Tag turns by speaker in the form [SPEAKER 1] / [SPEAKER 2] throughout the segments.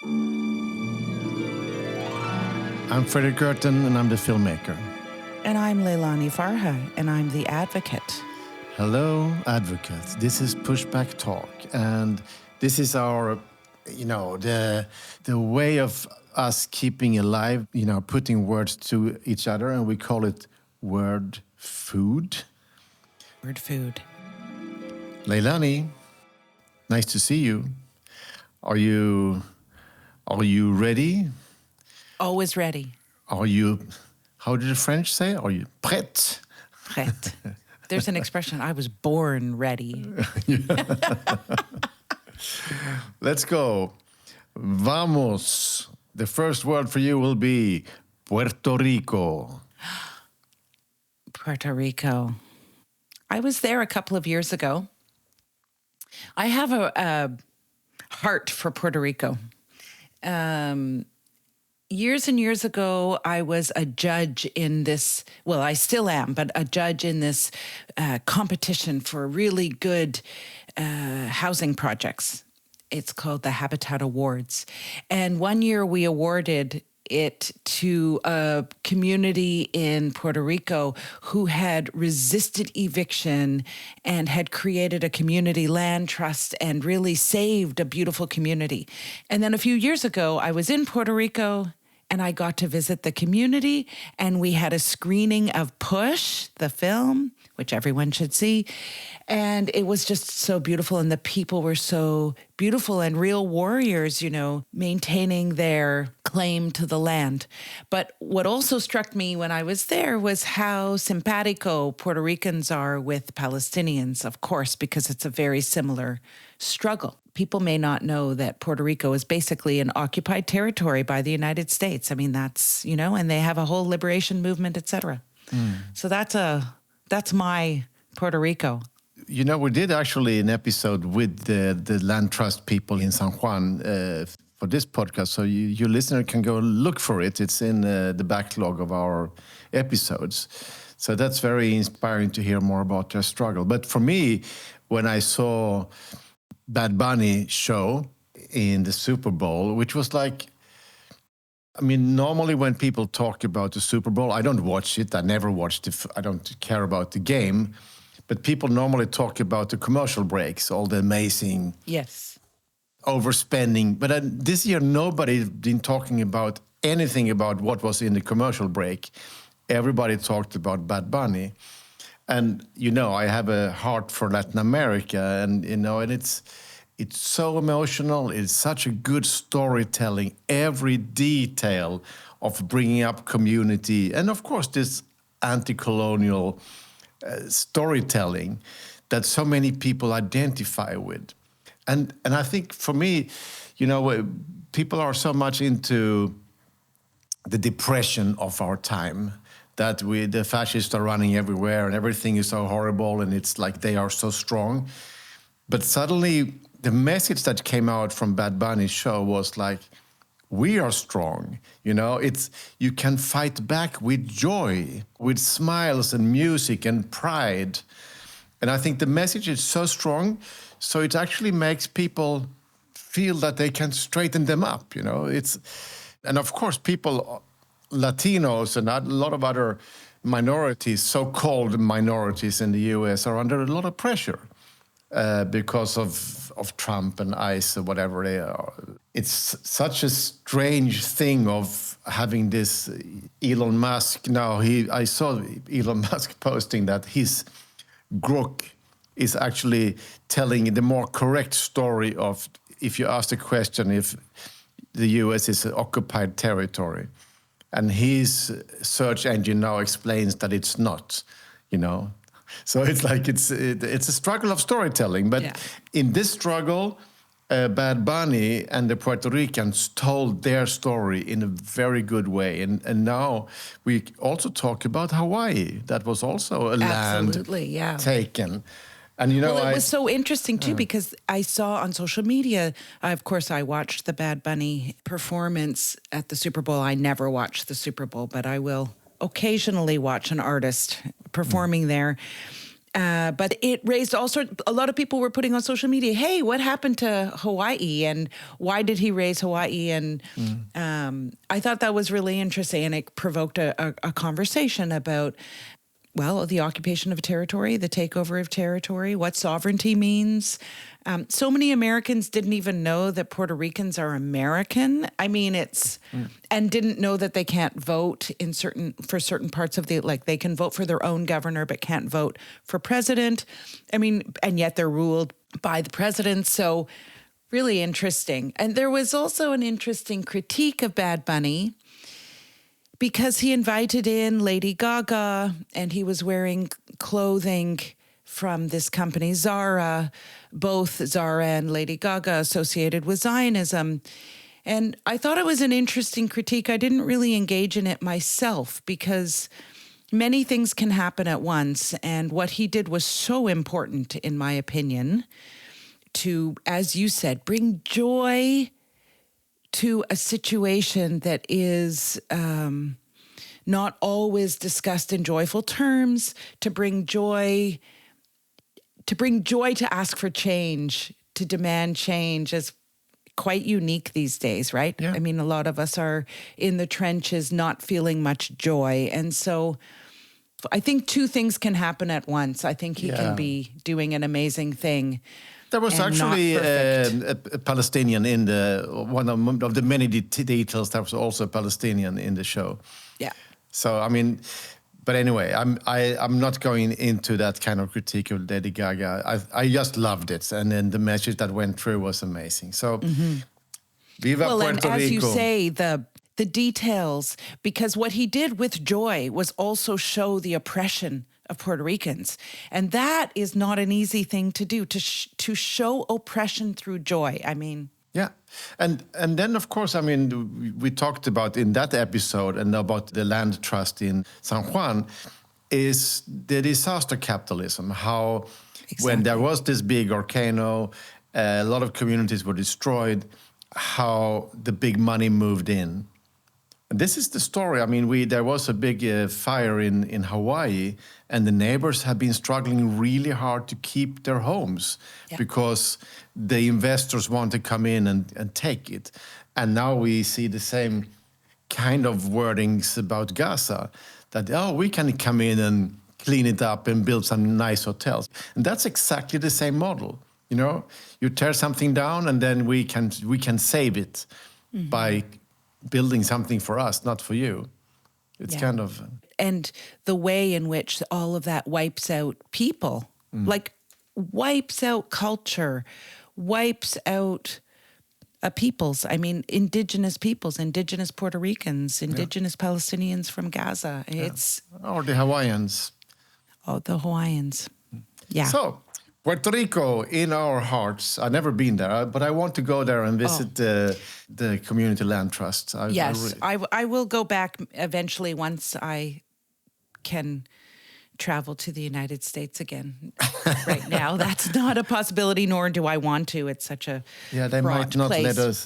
[SPEAKER 1] I'm Fredrik Leilani, and I'm the filmmaker.
[SPEAKER 2] And I'm Leilani Farha, and I'm the advocate.
[SPEAKER 1] Hello, advocates. This is Pushback Talk, and this is our, the way of us keeping alive, putting words to each other, and we call it word food.
[SPEAKER 2] Word food.
[SPEAKER 1] Leilani, nice to see you. Are you ready?
[SPEAKER 2] Always ready.
[SPEAKER 1] Are you, how did the French say? Are you prête?
[SPEAKER 2] Prête. There's an expression, I was born ready.
[SPEAKER 1] Let's go. Vamos. The first word for you will be Puerto Rico.
[SPEAKER 2] Puerto Rico. I was there a couple of years ago. I have a heart for Puerto Rico. Years and years ago, I was a judge in this, well, I still am, but a judge in this competition for really good housing projects. It's called the Habitat Awards. And one year we awarded it to a community in Puerto Rico who had resisted eviction and had created a community land trust and really saved a beautiful community. And then a few years ago, I was in Puerto Rico and I got to visit the community, and we had a screening of Push, the film, which everyone should see. And it was just so beautiful, and the people were so beautiful and real warriors, maintaining their claim to the land. But what also struck me when I was there was how simpatico Puerto Ricans are with Palestinians, of course, because it's a very similar struggle. People may not know that Puerto Rico is basically an occupied territory by the United States. I mean, that's, and they have a whole liberation movement, et cetera. So that's my Puerto Rico.
[SPEAKER 1] We did actually an episode with the land trust people in San Juan for this podcast. So your listener can go look for it. It's in the backlog of our episodes. So that's very inspiring to hear more about their struggle. But for me, when I saw Bad Bunny show in the Super Bowl, which was like, normally when people talk about the Super Bowl, I don't watch it. I never watched it. I don't care about the game. But people normally talk about the commercial breaks, all the amazing overspending. But this year, nobody been talking about anything about what was in the commercial break. Everybody talked about Bad Bunny. And, I have a heart for Latin America, and it's so emotional. It's such a good storytelling, every detail of bringing up community. And, of course, this anti-colonial storytelling that so many people identify with. And I think for me, people are so much into the depression of our time, that the fascists are running everywhere and everything is so horrible and it's like they are so strong. But suddenly the message that came out from Bad Bunny's show was like, we are strong. You can fight back with joy, with smiles and music and pride. And I think the message is so strong, so it actually makes people feel that they can straighten them up, And of course, people, Latinos and a lot of other minorities, so-called minorities in the US, are under a lot of pressure because of Trump and ICE or whatever they are. It's such a strange thing of having this Elon Musk. Now, I saw Elon Musk posting that his Grok is actually telling the more correct story of, if you ask the question if the US is an occupied territory. And his search engine now explains that it's not, So it's like it's a struggle of storytelling. But in this struggle, Bad Bunny and the Puerto Ricans told their story in a very good way. And now we also talk about Hawaii. That was also a land taken. And
[SPEAKER 2] it was so interesting too, because I saw on social media, of course, I watched the Bad Bunny performance at the Super Bowl. I never watched the Super Bowl, but I will occasionally watch an artist performing there. But it raised a lot of people were putting on social media, hey, what happened to Hawaii and why did he raise Hawaii? And I thought that was really interesting, and it provoked a conversation about, well, the occupation of territory, the takeover of territory, what sovereignty means. So many Americans didn't even know that Puerto Ricans are American. I mean, and didn't know that they can't vote for certain parts of like they can vote for their own governor, but can't vote for president. I mean, and yet they're ruled by the president. So really interesting. And there was also an interesting critique of Bad Bunny, because he invited in Lady Gaga and he was wearing clothing from this company, Zara, both Zara and Lady Gaga associated with Zionism. And I thought it was an interesting critique. I didn't really engage in it myself because many things can happen at once. And what he did was so important, in my opinion, to, as you said, bring joy to a situation that is not always discussed in joyful terms, to bring joy to ask for change, to demand change is quite unique these days, right?
[SPEAKER 1] Yeah.
[SPEAKER 2] I mean, a lot of us are in the trenches not feeling much joy. And so I think two things can happen at once. I think he can be doing an amazing thing.
[SPEAKER 1] There was actually a Palestinian in one of the many details. There was also a Palestinian in the show.
[SPEAKER 2] Yeah.
[SPEAKER 1] So I mean, but anyway, I'm not going into that kind of critique of Lady Gaga. I just loved it, and then the message that went through was amazing. So, Viva Puerto Rico!
[SPEAKER 2] And as you say, the details, because what he did with joy was also show the oppression of Puerto Ricans. And that is not an easy thing to do, to show oppression through joy. I mean...
[SPEAKER 1] Yeah. And then, of course, I mean, we talked about in that episode and about the land trust in San Juan is the disaster capitalism, how when there was this big volcano, a lot of communities were destroyed, how the big money moved in. This is the story. I mean, there was a big fire in Hawaii, and the neighbors have been struggling really hard to keep their homes because the investors want to come in and take it. And now we see the same kind of wordings about Gaza, that, we can come in and clean it up and build some nice hotels. And that's exactly the same model. You know, you tear something down and then we can save it by building something for us, not for you. It's kind of...
[SPEAKER 2] And the way in which all of that wipes out people, like wipes out culture, wipes out peoples. I mean, indigenous peoples, indigenous Puerto Ricans, indigenous Palestinians from Gaza. It's...
[SPEAKER 1] Or the Hawaiians.
[SPEAKER 2] Oh, the Hawaiians. Yeah.
[SPEAKER 1] So... Puerto Rico in our hearts. I've never been there, but I want to go there and visit the Community Land Trust.
[SPEAKER 2] I will go back eventually once I can travel to the United States again. Right now, that's not a possibility, nor do I want to. It's such a
[SPEAKER 1] they
[SPEAKER 2] broad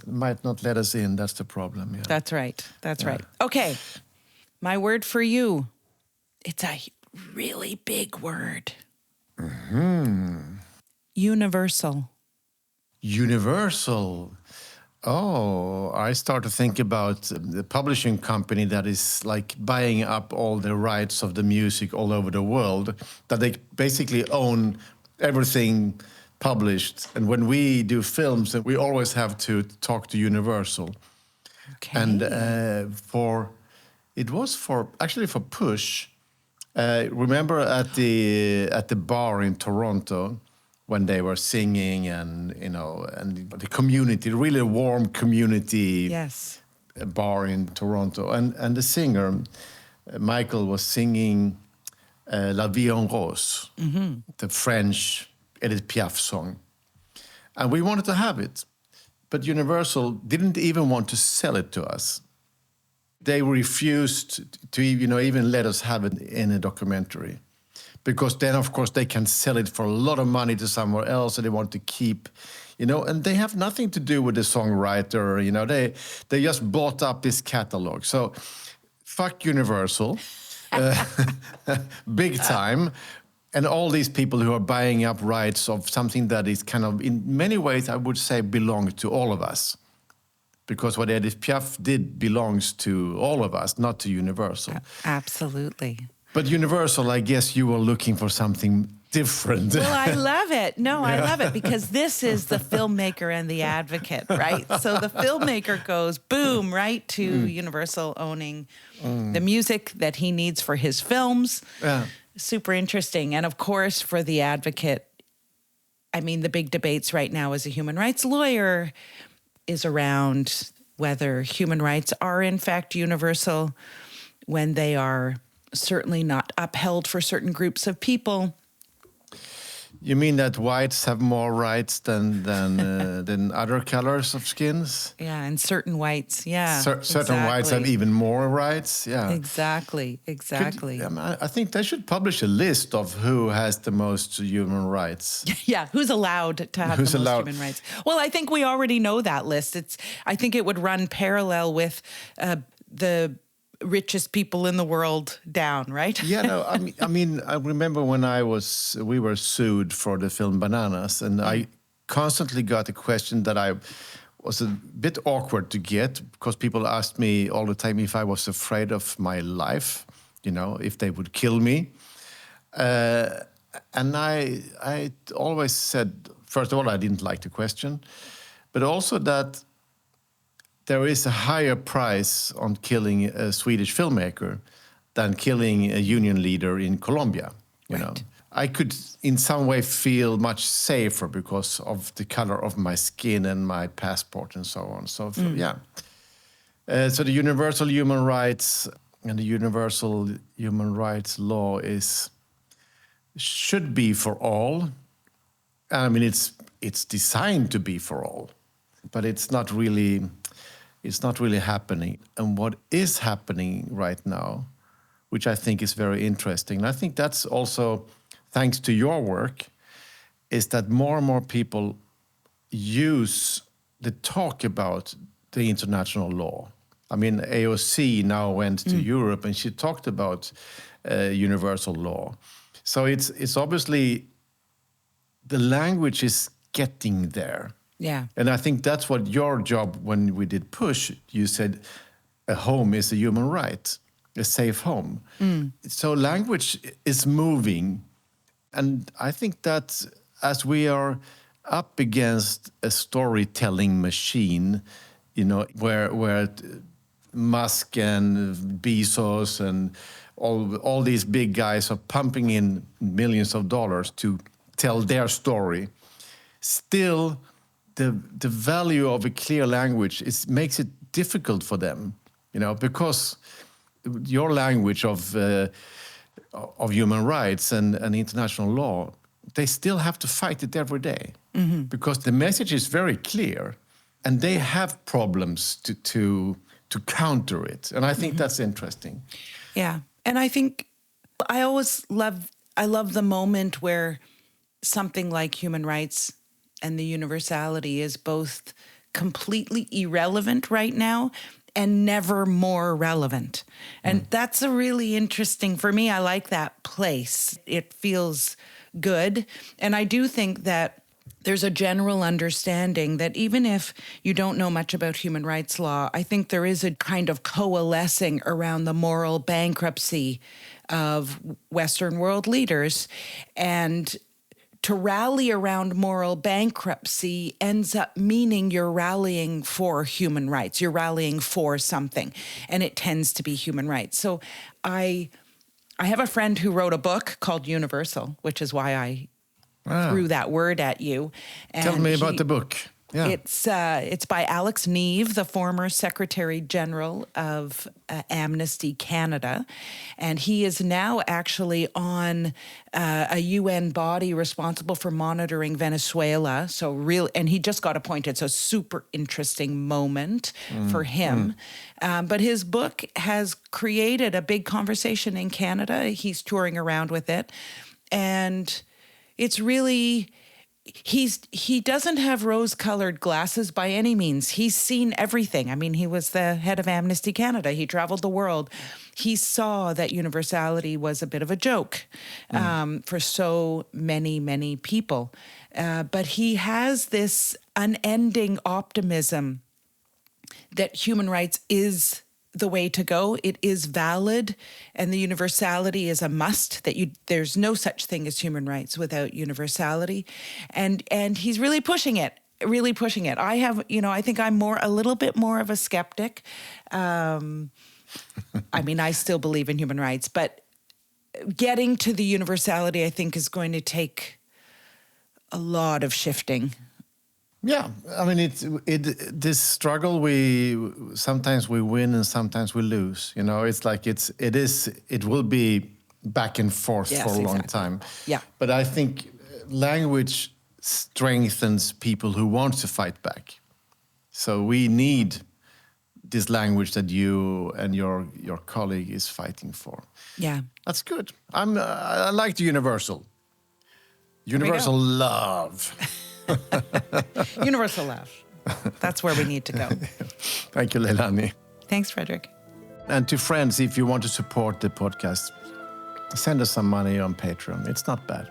[SPEAKER 1] might not let us in. That's the problem. Yeah.
[SPEAKER 2] That's right. That's right. Okay, my word for you. It's a really big word. Universal.
[SPEAKER 1] Universal. Oh, I start to think about the publishing company that is like buying up all the rights of the music all over the world, that they basically own everything published. And when we do films, we always have to talk to Universal.
[SPEAKER 2] Okay.
[SPEAKER 1] And for Push. Remember at the bar in Toronto when they were singing and the community, really warm community bar in Toronto, and the singer Michael was singing La Vie en Rose, the French Edith Piaf song, and we wanted to have it, but Universal didn't even want to sell it to us. They refused to even let us have it in a documentary, because then, of course, they can sell it for a lot of money to somewhere else, and they want to keep, and they have nothing to do with the songwriter. They just bought up this catalog. So, fuck Universal, big time. And all these people who are buying up rights of something that is kind of, in many ways, I would say, belongs to all of us. Because what Edith Piaf did belongs to all of us, not to Universal.
[SPEAKER 2] Absolutely.
[SPEAKER 1] But Universal, I guess you were looking for something different.
[SPEAKER 2] Well, I love it. No, I love it because this is the filmmaker and the advocate, right? So the filmmaker goes, boom, right to Universal owning the music that he needs for his films.
[SPEAKER 1] Yeah.
[SPEAKER 2] Super interesting. And of course, for the advocate, I mean, the big debates right now as a human rights lawyer is around whether human rights are in fact universal when they are certainly not upheld for certain groups of people.
[SPEAKER 1] You mean that whites have more rights than other colors of skins?
[SPEAKER 2] Yeah, and certain whites, yeah.
[SPEAKER 1] Certain whites have even more rights, yeah.
[SPEAKER 2] Exactly.
[SPEAKER 1] I think they should publish a list of who has the most human rights.
[SPEAKER 2] Yeah, who's allowed to have the most human rights? Well, I think we already know that list. I think it would run parallel with the richest people in the world down, right?
[SPEAKER 1] Yeah, no, I mean, I remember when we were sued for the film Bananas, and I constantly got a question that I was a bit awkward to get because people asked me all the time if I was afraid of my life, if they would kill me. And I always said, first of all, I didn't like the question, but also that there is a higher price on killing a Swedish filmmaker than killing a union leader in Colombia. You know, I could in some way feel much safer because of the color of my skin and my passport and so on. So yeah. So the universal human rights and the universal human rights law should be for all. I mean, it's designed to be for all, but it's not really happening. And what is happening right now, which I think is very interesting, and I think that's also thanks to your work, is that more and more people use the talk about the international law. I mean, AOC now went to Europe and she talked about universal law. So it's obviously the language is getting there.
[SPEAKER 2] Yeah.
[SPEAKER 1] And I think that's what your job, when we did Push, you said a home is a human right, a safe home. So language is moving. And I think that as we are up against a storytelling machine, where Musk and Bezos and all these big guys are pumping in millions of dollars to tell their story, still the value of a clear language makes it difficult for them, because your language of human rights and international law, they still have to fight it every day because the message is very clear, and they have problems to counter it, and I think that's interesting.
[SPEAKER 2] Yeah, and I think I love the moment where something like human rights and the universality is both completely irrelevant right now and never more relevant. And that's a really interesting, for me, I like that place. It feels good. And I do think that there's a general understanding that even if you don't know much about human rights law, I think there is a kind of coalescing around the moral bankruptcy of Western world leaders. And to rally around moral bankruptcy ends up meaning you're rallying for human rights. You're rallying for something, and it tends to be human rights. So I have a friend who wrote a book called Universal, which is why I threw that word at you. And
[SPEAKER 1] tell me about the book. Yeah.
[SPEAKER 2] It's by Alex Neve, the former Secretary General of Amnesty Canada, and he is now actually on a UN body responsible for monitoring Venezuela. And he just got appointed, so super interesting moment for him. But his book has created a big conversation in Canada. He's touring around with it, and it's really he doesn't have rose-colored glasses by any means. He's seen everything. I mean, he was the head of Amnesty Canada. He traveled the world. He saw that universality was a bit of a joke for so many, many people. But he has this unending optimism that human rights is the way to go. It is valid, and the universality is a must. There's no such thing as human rights without universality, and he's really pushing it. Really pushing it. I think I'm a little bit more of a skeptic. I mean, I still believe in human rights, but getting to the universality, I think, is going to take a lot of shifting.
[SPEAKER 1] Yeah, I mean, this struggle. Sometimes we win and sometimes we lose. It's like it will be back and forth for a long time.
[SPEAKER 2] Yeah,
[SPEAKER 1] but I think language strengthens people who want to fight back. So we need this language that you and your colleague is fighting for.
[SPEAKER 2] Yeah,
[SPEAKER 1] that's good. I like the universal love.
[SPEAKER 2] Universal love. That's where we need to go.
[SPEAKER 1] Thank you, Leilani.
[SPEAKER 2] Thanks, Fredrik.
[SPEAKER 1] And to friends, if you want to support the podcast, send us some money on Patreon. It's not bad.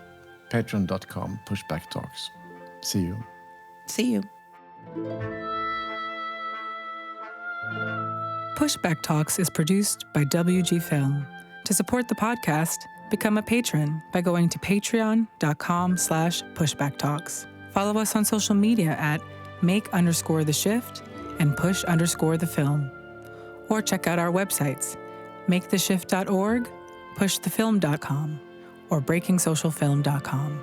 [SPEAKER 1] Patreon.com, Pushback Talks. See you.
[SPEAKER 2] See you.
[SPEAKER 3] Pushback Talks is produced by WG Film. To support the podcast, become a patron by going to patreon.com/pushbacktalks. Follow us on social media at make_the_shift and push_the_film. Or check out our websites, maketheshift.org, pushthefilm.com, or breakingsocialfilm.com.